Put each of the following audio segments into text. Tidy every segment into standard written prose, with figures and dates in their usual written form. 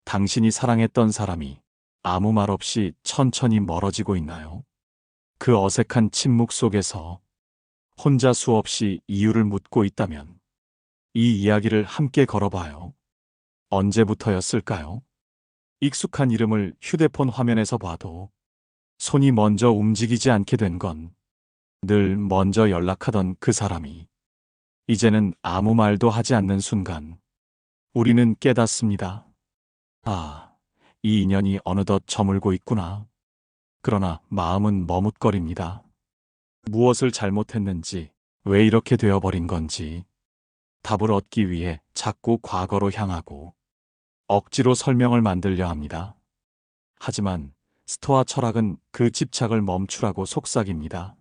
당신이 사랑했던 사람이 아무 말 없이 천천히 멀어지고 있나요? 그 어색한 침묵 속에서 혼자 수없이 이유를 묻고 있다면 이 이야기를 함께 걸어봐요. 언제부터였을까요? 익숙한 이름을 휴대폰 화면에서 봐도 손이 먼저 움직이지 않게 된 건 늘 먼저 연락하던 그 사람이 이제는 아무 말도 하지 않는 순간 우리는 깨닫습니다. 아, 이 인연이 어느덧 저물고 있구나. 그러나 마음은 머뭇거립니다. 무엇을 잘못했는지, 왜 이렇게 되어버린 건지 답을 얻기 위해 자꾸 과거로 향하고 억지로 설명을 만들려 합니다. 하지만 스토아 철학은 그 집착을 멈추라고 속삭입니다.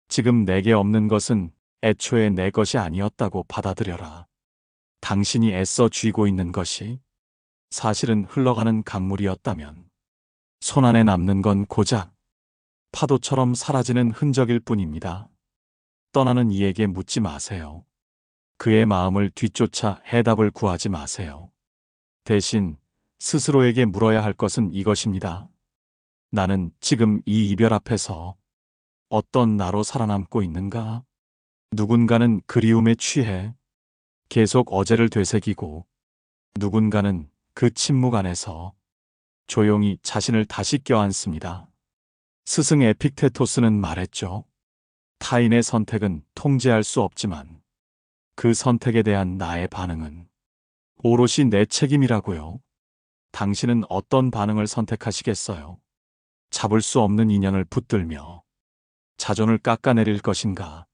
지금 내게 없는 것은 애초에 내 것이 아니었다고 받아들여라. 당신이 애써 쥐고 있는 것이 사실은 흘러가는 강물이었다면 손안에 남는 건 고작 파도처럼 사라지는 흔적일 뿐입니다. 떠나는 이에게 묻지 마세요. 그의 마음을 뒤쫓아 해답을 구하지 마세요. 대신 스스로에게 물어야 할 것은 이것입니다. 나는 지금 이 이별 앞에서 어떤 나로 살아남고 있는가? 누군가는 그리움에 취해 계속 어제를 되새기고 누군가는 그 침묵 안에서 조용히 자신을 다시 껴안습니다. 스승 에픽테토스는 말했죠. 타인의 선택은 통제할 수 없지만 그 선택에 대한 나의 반응은 오롯이 내 책임이라고요. 당신은 어떤 반응을 선택하시겠어요? 잡을 수 없는 인연을 붙들며 자존을 깎아내릴 것인가?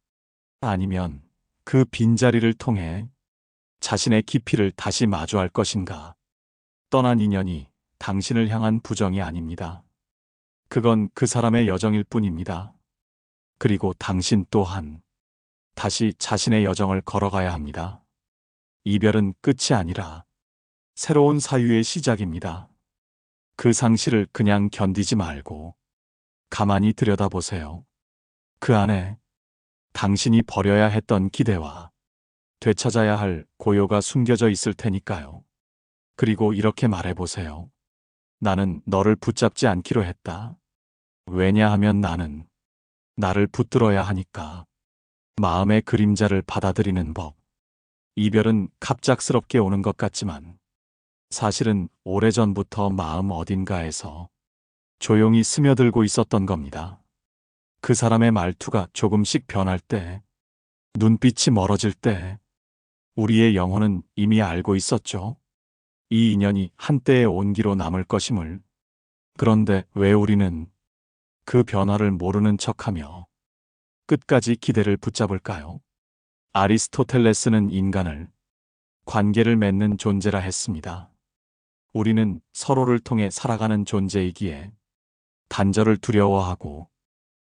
아니면 그 빈자리를 통해 자신의 깊이를 다시 마주할 것인가? 떠난 인연이 당신을 향한 부정이 아닙니다. 그건 그 사람의 여정일 뿐입니다. 그리고 당신 또한 다시 자신의 여정을 걸어가야 합니다. 이별은 끝이 아니라 새로운 사유의 시작입니다. 그 상실을 그냥 견디지 말고 가만히 들여다보세요. 그 안에 당신이 버려야 했던 기대와 되찾아야 할 고요가 숨겨져 있을 테니까요. 그리고 이렇게 말해보세요. 나는 너를 붙잡지 않기로 했다. 왜냐하면 나는 나를 붙들어야 하니까. 마음의 그림자를 받아들이는 법. 이별은 갑작스럽게 오는 것 같지만 사실은 오래전부터 마음 어딘가에서 조용히 스며들고 있었던 겁니다. 그 사람의 말투가 조금씩 변할 때, 눈빛이 멀어질 때, 우리의 영혼은 이미 알고 있었죠. 이 인연이 한때의 온기로 남을 것임을. 그런데 왜 우리는 그 변화를 모르는 척하며 끝까지 기대를 붙잡을까요? 아리스토텔레스는 인간을 관계를 맺는 존재라 했습니다. 우리는 서로를 통해 살아가는 존재이기에 단절을 두려워하고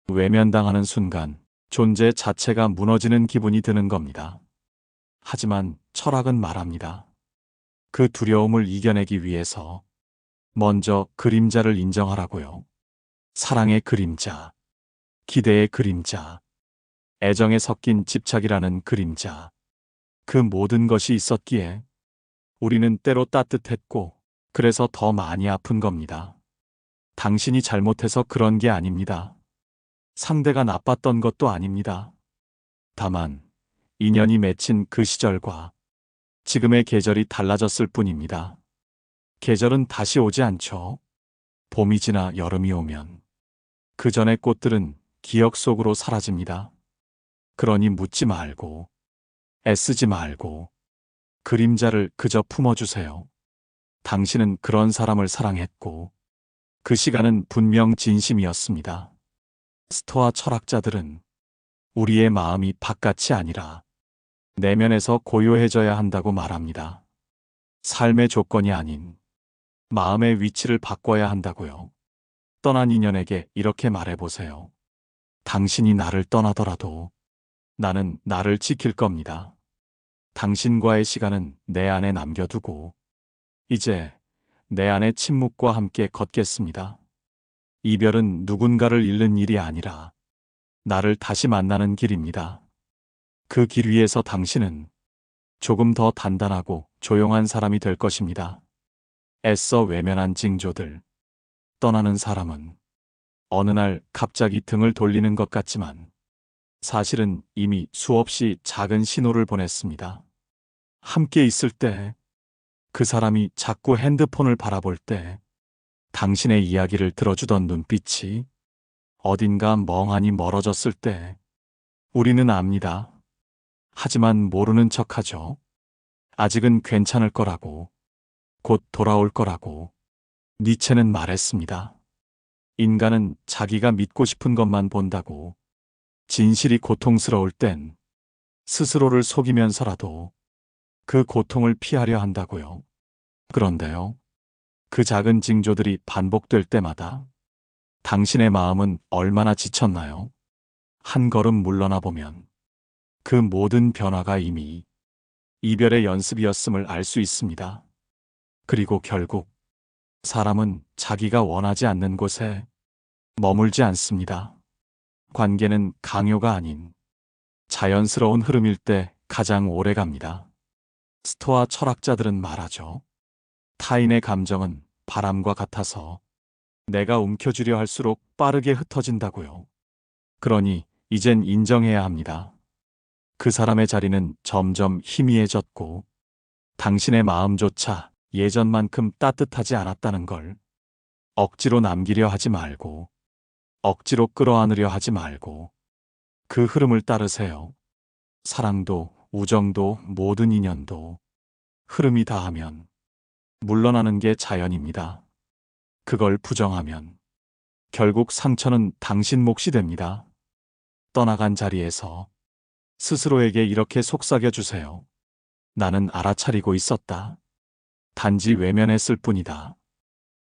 외면당하는 순간 존재 자체가 무너지는 기분이 드는 겁니다. 하지만 철학은 말합니다. 그 두려움을 이겨내기 위해서 먼저 그림자를 인정하라고요. 사랑의 그림자, 기대의 그림자, 애정에 섞인 집착이라는 그림자. 그 모든 것이 있었기에 우리는 때로 따뜻했고 그래서 더 많이 아픈 겁니다. 당신이 잘못해서 그런 게 아닙니다. 상대가 나빴던 것도 아닙니다. 다만 인연이 맺힌 그 시절과 지금의 계절이 달라졌을 뿐입니다. 계절은 다시 오지 않죠. 봄이 지나 여름이 오면 그 전의 꽃들은 기억 속으로 사라집니다. 그러니 묻지 말고 애쓰지 말고 그림자를 그저 품어주세요. 당신은 그런 사람을 사랑했고 그 시간은 분명 진심이었습니다. 스토아 철학자들은 우리의 마음이 바깥이 아니라 내면에서 고요해져야 한다고 말합니다. 삶의 조건이 아닌 마음의 위치를 바꿔야 한다고요. 떠난 인연에게 이렇게 말해보세요. 당신이 나를 떠나더라도 나는 나를 지킬 겁니다. 당신과의 시간은 내 안에 남겨두고 이제 내 안의 침묵과 함께 걷겠습니다. 이별은 누군가를 잃는 일이 아니라 나를 다시 만나는 길입니다. 그 길 위에서 당신은 조금 더 단단하고 조용한 사람이 될 것입니다. 애써 외면한 징조들. 떠나는 사람은 어느 날 갑자기 등을 돌리는 것 같지만 사실은 이미 수없이 작은 신호를 보냈습니다. 함께 있을 때, 그 사람이 자꾸 핸드폰을 바라볼 때, 당신의 이야기를 들어주던 눈빛이 어딘가 멍하니 멀어졌을 때, 우리는 압니다. 하지만 모르는 척하죠. 아직은 괜찮을 거라고, 곧 돌아올 거라고. 니체는 말했습니다. 인간은 자기가 믿고 싶은 것만 본다고. 진실이 고통스러울 땐 스스로를 속이면서라도 그 고통을 피하려 한다고요. 그런데요, 그 작은 징조들이 반복될 때마다 당신의 마음은 얼마나 지쳤나요? 한 걸음 물러나 보면 그 모든 변화가 이미 이별의 연습이었음을 알 수 있습니다. 그리고 결국 사람은 자기가 원하지 않는 곳에 머물지 않습니다. 관계는 강요가 아닌 자연스러운 흐름일 때 가장 오래 갑니다. 스토아 철학자들은 말하죠. 타인의 감정은 바람과 같아서 내가 움켜쥐려 할수록 빠르게 흩어진다고요. 그러니 이젠 인정해야 합니다. 그 사람의 자리는 점점 희미해졌고 당신의 마음조차 예전만큼 따뜻하지 않았다는 걸. 억지로 남기려 하지 말고 억지로 끌어안으려 하지 말고 그 흐름을 따르세요. 사랑도 우정도 모든 인연도 흐름이 다하면 물러나는 게 자연입니다. 그걸 부정하면 결국 상처는 당신 몫이 됩니다. 떠나간 자리에서 스스로에게 이렇게 속삭여 주세요. 나는 알아차리고 있었다. 단지 외면했을 뿐이다.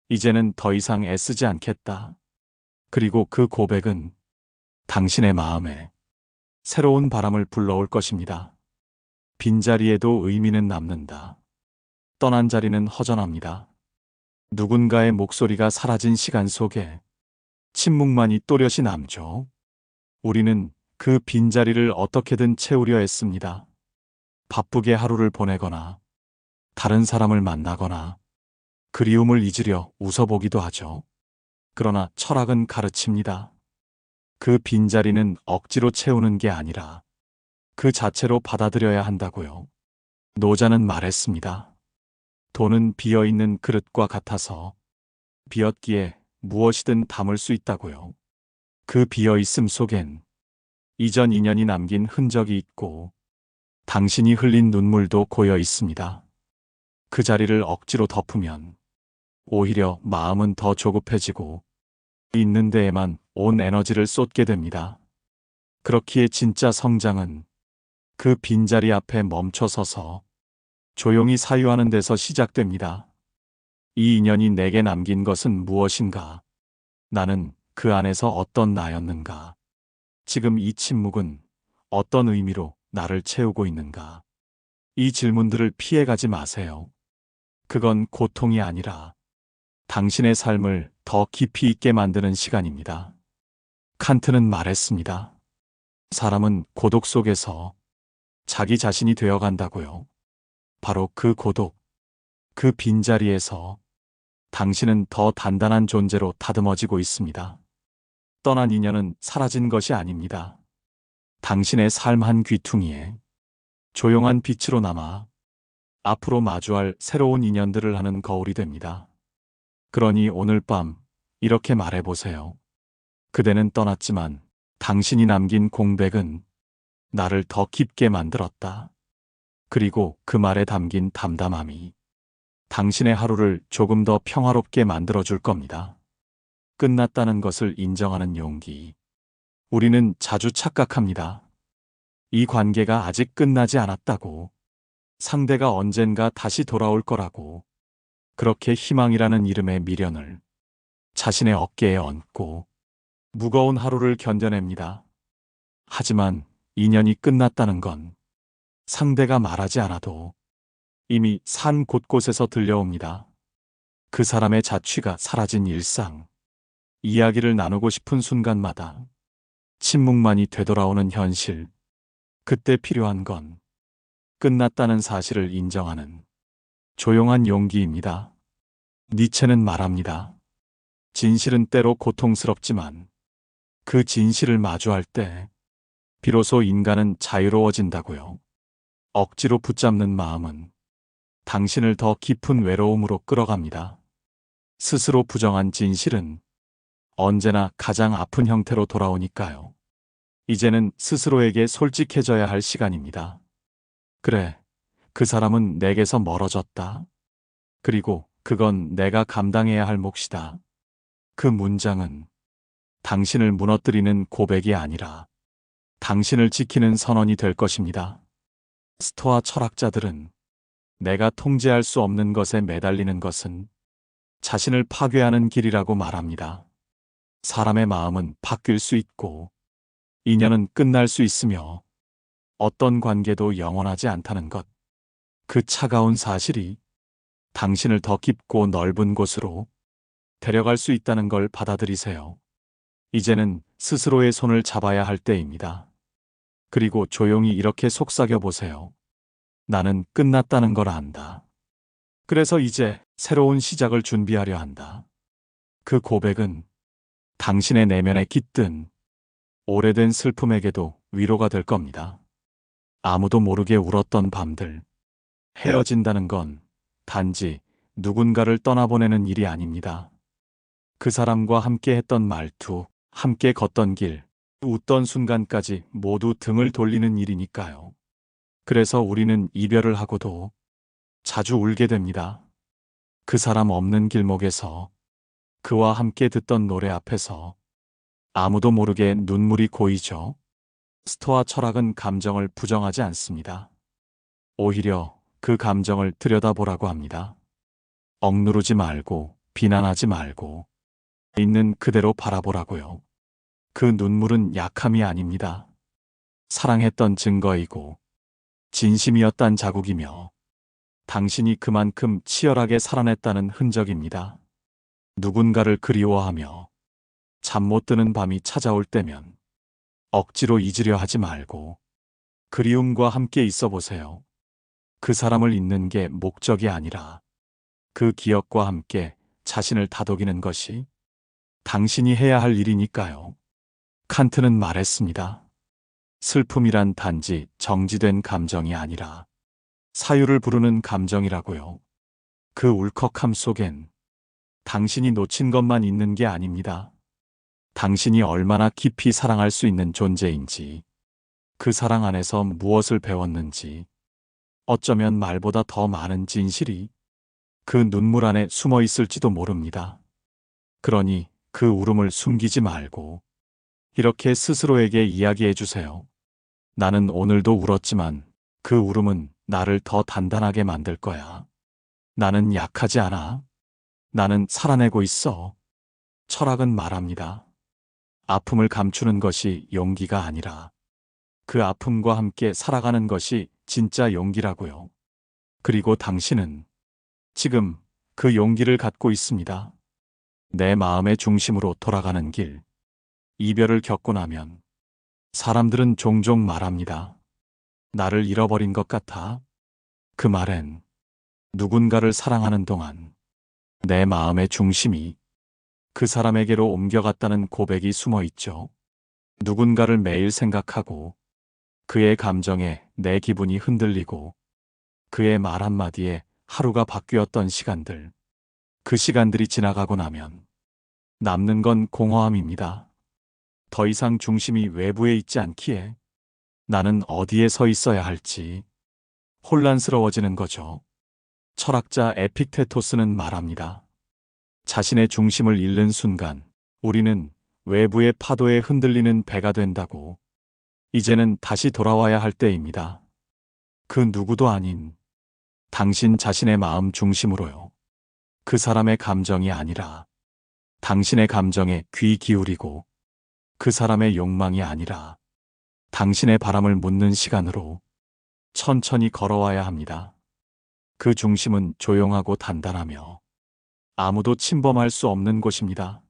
이제는 더 이상 애쓰지 않겠다. 그리고 그 고백은 당신의 마음에 새로운 바람을 불러올 것입니다. 빈자리에도 의미는 남는다. 떠난 자리는 허전합니다. 누군가의 목소리가 사라진 시간 속에 침묵만이 또렷이 남죠. 우리는 그 빈자리를 어떻게든 채우려 했습니다. 바쁘게 하루를 보내거나 다른 사람을 만나거나 그리움을 잊으려 웃어보기도 하죠. 그러나 철학은 가르칩니다. 그 빈자리는 억지로 채우는 게 아니라 그 자체로 받아들여야 한다고요. 노자는 말했습니다. 돈은 비어있는 그릇과 같아서 비었기에 무엇이든 담을 수 있다고요. 그 비어있음 속엔 이전 인연이 남긴 흔적이 있고 당신이 흘린 눈물도 고여 있습니다. 그 자리를 억지로 덮으면 오히려 마음은 더 조급해지고 있는 데에만 온 에너지를 쏟게 됩니다. 그렇기에 진짜 성장은 그 빈자리 앞에 멈춰서서 조용히 사유하는 데서 시작됩니다. 이 인연이 내게 남긴 것은 무엇인가? 나는 그 안에서 어떤 나였는가? 지금 이 침묵은 어떤 의미로 나를 채우고 있는가? 이 질문들을 피해가지 마세요. 그건 고통이 아니라 당신의 삶을 더 깊이 있게 만드는 시간입니다. 칸트는 말했습니다. 사람은 고독 속에서 자기 자신이 되어간다고요. 바로 그 고독, 그 빈자리에서 당신은 더 단단한 존재로 다듬어지고 있습니다. 떠난 인연은 사라진 것이 아닙니다. 당신의 삶 한 귀퉁이에 조용한 빛으로 남아 앞으로 마주할 새로운 인연들을 하는 거울이 됩니다. 그러니 오늘 밤 이렇게 말해보세요. 그대는 떠났지만 당신이 남긴 공백은 나를 더 깊게 만들었다. 그리고 그 말에 담긴 담담함이 당신의 하루를 조금 더 평화롭게 만들어줄 겁니다. 끝났다는 것을 인정하는 용기. 우리는 자주 착각합니다. 이 관계가 아직 끝나지 않았다고. 상대가 언젠가 다시 돌아올 거라고. 그렇게 희망이라는 이름의 미련을 자신의 어깨에 얹고 무거운 하루를 견뎌냅니다. 하지만 인연이 끝났다는 건 상대가 말하지 않아도 이미 산 곳곳에서 들려옵니다. 그 사람의 자취가 사라진 일상, 이야기를 나누고 싶은 순간마다 침묵만이 되돌아오는 현실. 그때 필요한 건 끝났다는 사실을 인정하는 조용한 용기입니다. 니체는 말합니다. 진실은 때로 고통스럽지만 그 진실을 마주할 때 비로소 인간은 자유로워진다고요. 억지로 붙잡는 마음은 당신을 더 깊은 외로움으로 끌어갑니다. 스스로 부정한 진실은 언제나 가장 아픈 형태로 돌아오니까요. 이제는 스스로에게 솔직해져야 할 시간입니다. 그래, 그 사람은 내게서 멀어졌다. 그리고 그건 내가 감당해야 할 몫이다. 그 문장은 당신을 무너뜨리는 고백이 아니라 당신을 지키는 선언이 될 것입니다. 스토아 철학자들은 내가 통제할 수 없는 것에 매달리는 것은 자신을 파괴하는 길이라고 말합니다. 사람의 마음은 바뀔 수 있고 인연은 끝날 수 있으며 어떤 관계도 영원하지 않다는 것. 그 차가운 사실이 당신을 더 깊고 넓은 곳으로 데려갈 수 있다는 걸 받아들이세요. 이제는 스스로의 손을 잡아야 할 때입니다. 그리고 조용히 이렇게 속삭여 보세요. 나는 끝났다는 걸 안다. 그래서 이제 새로운 시작을 준비하려 한다. 그 고백은 당신의 내면에 깃든 오래된 슬픔에게도 위로가 될 겁니다. 아무도 모르게 울었던 밤들. 헤어진다는 건 단지 누군가를 떠나보내는 일이 아닙니다. 그 사람과 함께 했던 말투, 함께 걷던 길, 웃던 순간까지 모두 등을 돌리는 일이니까요. 그래서 우리는 이별을 하고도 자주 울게 됩니다. 그 사람 없는 길목에서, 그와 함께 듣던 노래 앞에서 아무도 모르게 눈물이 고이죠. 스토아 철학은 감정을 부정하지 않습니다. 오히려 그 감정을 들여다보라고 합니다. 억누르지 말고, 비난하지 말고, 있는 그대로 바라보라고요. 그 눈물은 약함이 아닙니다. 사랑했던 증거이고, 진심이었단 자국이며, 당신이 그만큼 치열하게 살아냈다는 흔적입니다. 누군가를 그리워하며, 잠 못 드는 밤이 찾아올 때면, 억지로 잊으려 하지 말고, 그리움과 함께 있어 보세요. 그 사람을 잊는 게 목적이 아니라, 그 기억과 함께 자신을 다독이는 것이 당신이 해야 할 일이니까요. 칸트는 말했습니다. 슬픔이란 단지 정지된 감정이 아니라 사유를 부르는 감정이라고요. 그 울컥함 속엔 당신이 놓친 것만 있는 게 아닙니다. 당신이 얼마나 깊이 사랑할 수 있는 존재인지, 그 사랑 안에서 무엇을 배웠는지, 어쩌면 말보다 더 많은 진실이 그 눈물 안에 숨어 있을지도 모릅니다. 그러니 그 울음을 숨기지 말고 이렇게 스스로에게 이야기해 주세요. 나는 오늘도 울었지만 그 울음은 나를 더 단단하게 만들 거야. 나는 약하지 않아. 나는 살아내고 있어. 철학은 말합니다. 아픔을 감추는 것이 용기가 아니라 그 아픔과 함께 살아가는 것이 진짜 용기라고요. 그리고 당신은 지금 그 용기를 갖고 있습니다. 내 마음의 중심으로 돌아가는 길. 이별을 겪고 나면 사람들은 종종 말합니다. 나를 잃어버린 것 같아. 그 말엔 누군가를 사랑하는 동안 내 마음의 중심이 그 사람에게로 옮겨갔다는 고백이 숨어 있죠. 누군가를 매일 생각하고 그의 감정에 내 기분이 흔들리고 그의 말 한마디에 하루가 바뀌었던 시간들. 그 시간들이 지나가고 나면 남는 건 공허함입니다. 더 이상 중심이 외부에 있지 않기에 나는 어디에 서 있어야 할지 혼란스러워지는 거죠. 철학자 에픽테토스는 말합니다. 자신의 중심을 잃는 순간 우리는 외부의 파도에 흔들리는 배가 된다고. 이제는 다시 돌아와야 할 때입니다. 그 누구도 아닌 당신 자신의 마음 중심으로요. 그 사람의 감정이 아니라 당신의 감정에 귀 기울이고 그 사람의 욕망이 아니라 당신의 바람을 묻는 시간으로 천천히 걸어와야 합니다. 그 중심은 조용하고 단단하며 아무도 침범할 수 없는 곳입니다.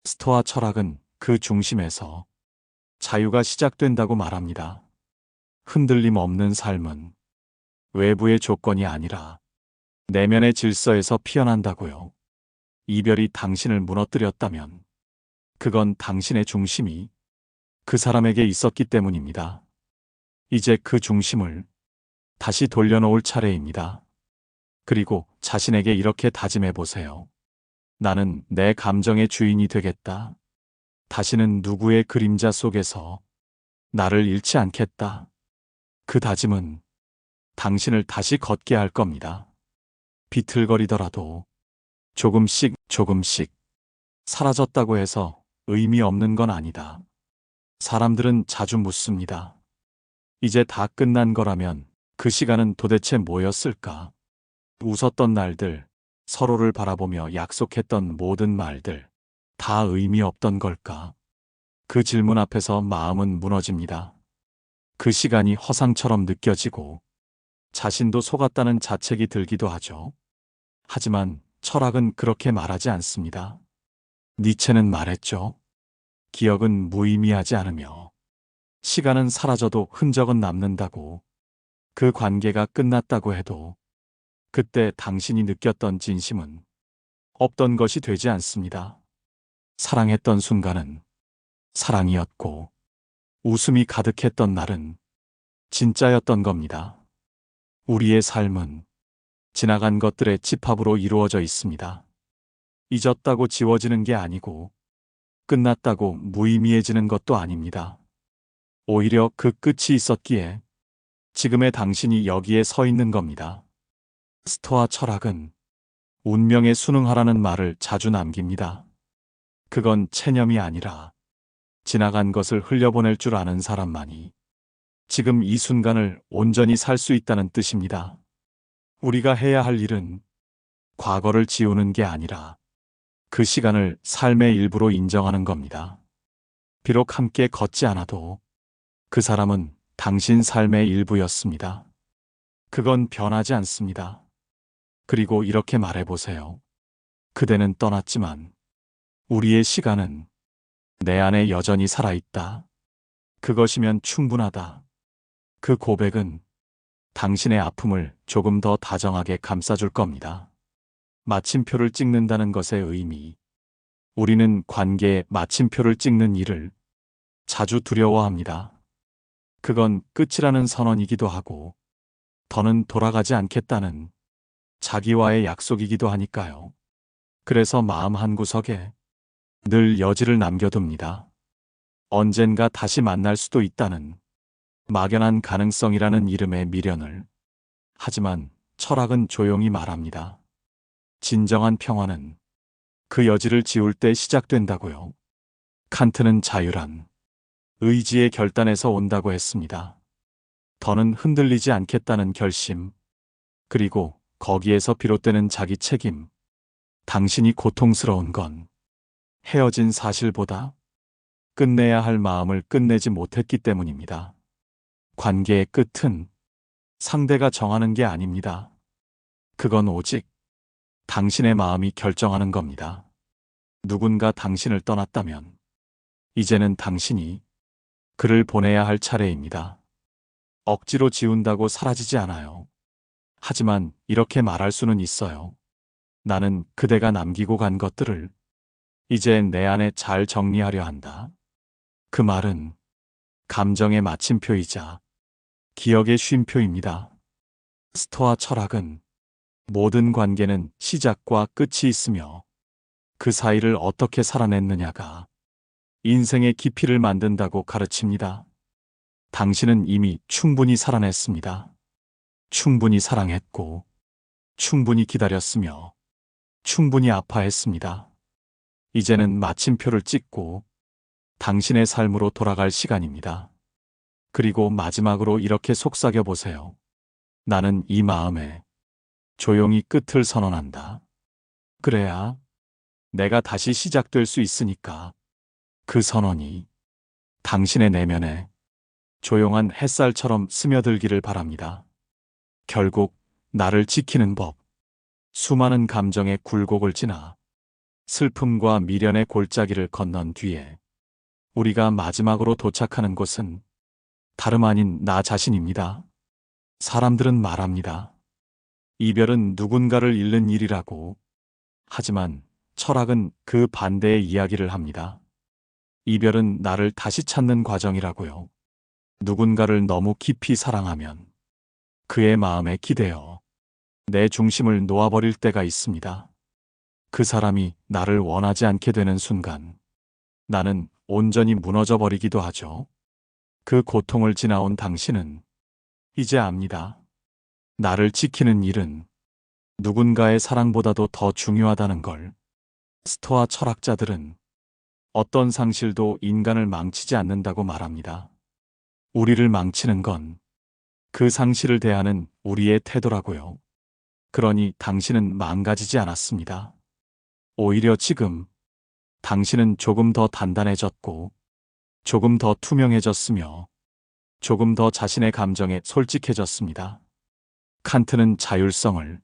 스토아 철학은 그 중심에서 자유가 시작된다고 말합니다. 흔들림 없는 삶은 외부의 조건이 아니라 내면의 질서에서 피어난다고요. 이별이 당신을 무너뜨렸다면 그건 당신의 중심이 그 사람에게 있었기 때문입니다. 이제 그 중심을 다시 돌려놓을 차례입니다. 그리고 자신에게 이렇게 다짐해 보세요. 나는 내 감정의 주인이 되겠다. 다시는 누구의 그림자 속에서 나를 잃지 않겠다. 그 다짐은 당신을 다시 걷게 할 겁니다. 비틀거리더라도 조금씩 조금씩 사라졌다고 해서 의미 없는 건 아니다. 사람들은 자주 묻습니다. 이제 다 끝난 거라면 그 시간은 도대체 뭐였을까? 웃었던 날들, 서로를 바라보며 약속했던 모든 말들, 다 의미 없던 걸까? 그 질문 앞에서 마음은 무너집니다. 그 시간이 허상처럼 느껴지고 자신도 속았다는 자책이 들기도 하죠. 하지만 철학은 그렇게 말하지 않습니다. 니체는 말했죠. 기억은 무의미하지 않으며 시간은 사라져도 흔적은 남는다고. 그 관계가 끝났다고 해도 그때 당신이 느꼈던 진심은 없던 것이 되지 않습니다. 사랑했던 순간은 사랑이었고 웃음이 가득했던 날은 진짜였던 겁니다. 우리의 삶은 지나간 것들의 집합으로 이루어져 있습니다. 잊었다고 지워지는 게 아니고 끝났다고 무의미해지는 것도 아닙니다. 오히려 그 끝이 있었기에 지금의 당신이 여기에 서 있는 겁니다. 스토아 철학은 운명에 순응하라는 말을 자주 남깁니다. 그건 체념이 아니라 지나간 것을 흘려보낼 줄 아는 사람만이 지금 이 순간을 온전히 살 수 있다는 뜻입니다. 우리가 해야 할 일은 과거를 지우는 게 아니라 그 시간을 삶의 일부로 인정하는 겁니다. 비록 함께 걷지 않아도 그 사람은 당신 삶의 일부였습니다. 그건 변하지 않습니다. 그리고 이렇게 말해보세요. 그대는 떠났지만 우리의 시간은 내 안에 여전히 살아있다. 그것이면 충분하다. 그 고백은 당신의 아픔을 조금 더 다정하게 감싸줄 겁니다. 마침표를 찍는다는 것의 의미. 우리는 관계에 마침표를 찍는 일을 자주 두려워합니다. 그건 끝이라는 선언이기도 하고 더는 돌아가지 않겠다는 자기와의 약속이기도 하니까요. 그래서 마음 한구석에 늘 여지를 남겨둡니다. 언젠가 다시 만날 수도 있다는 막연한 가능성이라는 이름의 미련을. 하지만 철학은 조용히 말합니다. 진정한 평화는 그 여지를 지울 때 시작된다고요. 칸트는 자유란 의지의 결단에서 온다고 했습니다. 더는 흔들리지 않겠다는 결심, 그리고 거기에서 비롯되는 자기 책임. 당신이 고통스러운 건 헤어진 사실보다 끝내야 할 마음을 끝내지 못했기 때문입니다. 관계의 끝은 상대가 정하는 게 아닙니다. 그건 오직 당신의 마음이 결정하는 겁니다. 누군가 당신을 떠났다면 이제는 당신이 그를 보내야 할 차례입니다. 억지로 지운다고 사라지지 않아요. 하지만 이렇게 말할 수는 있어요. 나는 그대가 남기고 간 것들을 이제 내 안에 잘 정리하려 한다. 그 말은 감정의 마침표이자 기억의 쉼표입니다. 스토아 철학은 모든 관계는 시작과 끝이 있으며 그 사이를 어떻게 살아냈느냐가 인생의 깊이를 만든다고 가르칩니다. 당신은 이미 충분히 살아냈습니다. 충분히 사랑했고, 충분히 기다렸으며, 충분히 아파했습니다. 이제는 마침표를 찍고 당신의 삶으로 돌아갈 시간입니다. 그리고 마지막으로 이렇게 속삭여 보세요. 나는 이 마음에 조용히 끝을 선언한다. 그래야 내가 다시 시작될 수 있으니까. 그 선언이 당신의 내면에 조용한 햇살처럼 스며들기를 바랍니다. 결국 나를 지키는 법. 수많은 감정의 굴곡을 지나 슬픔과 미련의 골짜기를 건넌 뒤에 우리가 마지막으로 도착하는 곳은 다름 아닌 나 자신입니다. 사람들은 말합니다. 이별은 누군가를 잃는 일이라고. 하지만 철학은 그 반대의 이야기를 합니다. 이별은 나를 다시 찾는 과정이라고요. 누군가를 너무 깊이 사랑하면 그의 마음에 기대어 내 중심을 놓아버릴 때가 있습니다. 그 사람이 나를 원하지 않게 되는 순간 나는 온전히 무너져 버리기도 하죠. 그 고통을 지나온 당신은 이제 압니다. 나를 지키는 일은 누군가의 사랑보다도 더 중요하다는 걸. 스토아 철학자들은 어떤 상실도 인간을 망치지 않는다고 말합니다. 우리를 망치는 건 그 상실을 대하는 우리의 태도라고요. 그러니 당신은 망가지지 않았습니다. 오히려 지금 당신은 조금 더 단단해졌고 조금 더 투명해졌으며 조금 더 자신의 감정에 솔직해졌습니다. 칸트는 자율성을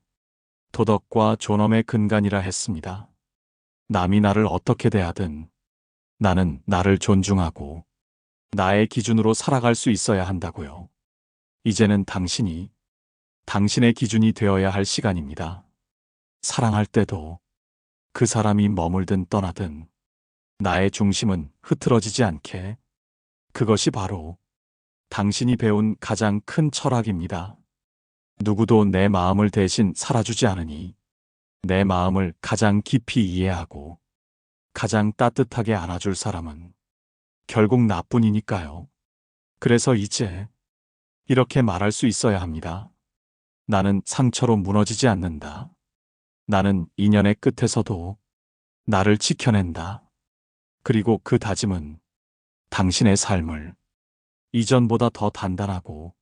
도덕과 존엄의 근간이라 했습니다. 남이 나를 어떻게 대하든 나는 나를 존중하고 나의 기준으로 살아갈 수 있어야 한다고요. 이제는 당신이 당신의 기준이 되어야 할 시간입니다. 사랑할 때도 그 사람이 머물든 떠나든 나의 중심은 흐트러지지 않게. 그것이 바로 당신이 배운 가장 큰 철학입니다. 누구도 내 마음을 대신 살아주지 않으니 내 마음을 가장 깊이 이해하고 가장 따뜻하게 안아줄 사람은 결국 나뿐이니까요. 그래서 이제 이렇게 말할 수 있어야 합니다. 나는 상처로 무너지지 않는다. 나는 인연의 끝에서도 나를 지켜낸다. 그리고 그 다짐은 당신의 삶을 이전보다 더 단단하고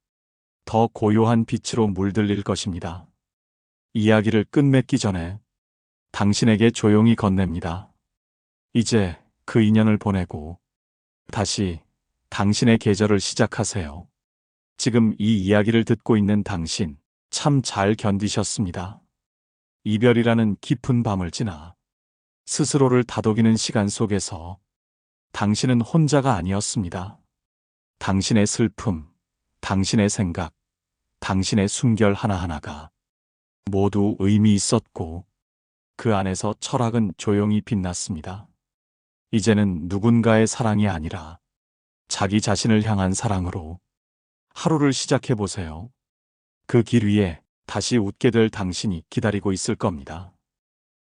더 고요한 빛으로 물들일 것입니다. 이야기를 끝맺기 전에 당신에게 조용히 건넵니다. 이제 그 인연을 보내고 다시 당신의 계절을 시작하세요. 지금 이 이야기를 듣고 있는 당신 참 잘 견디셨습니다. 이별이라는 깊은 밤을 지나 스스로를 다독이는 시간 속에서 당신은 혼자가 아니었습니다. 당신의 슬픔, 당신의 생각, 당신의 숨결 하나하나가 모두 의미 있었고 그 안에서 철학은 조용히 빛났습니다. 이제는 누군가의 사랑이 아니라 자기 자신을 향한 사랑으로 하루를 시작해 보세요. 그 길 위에 다시 웃게 될 당신이 기다리고 있을 겁니다.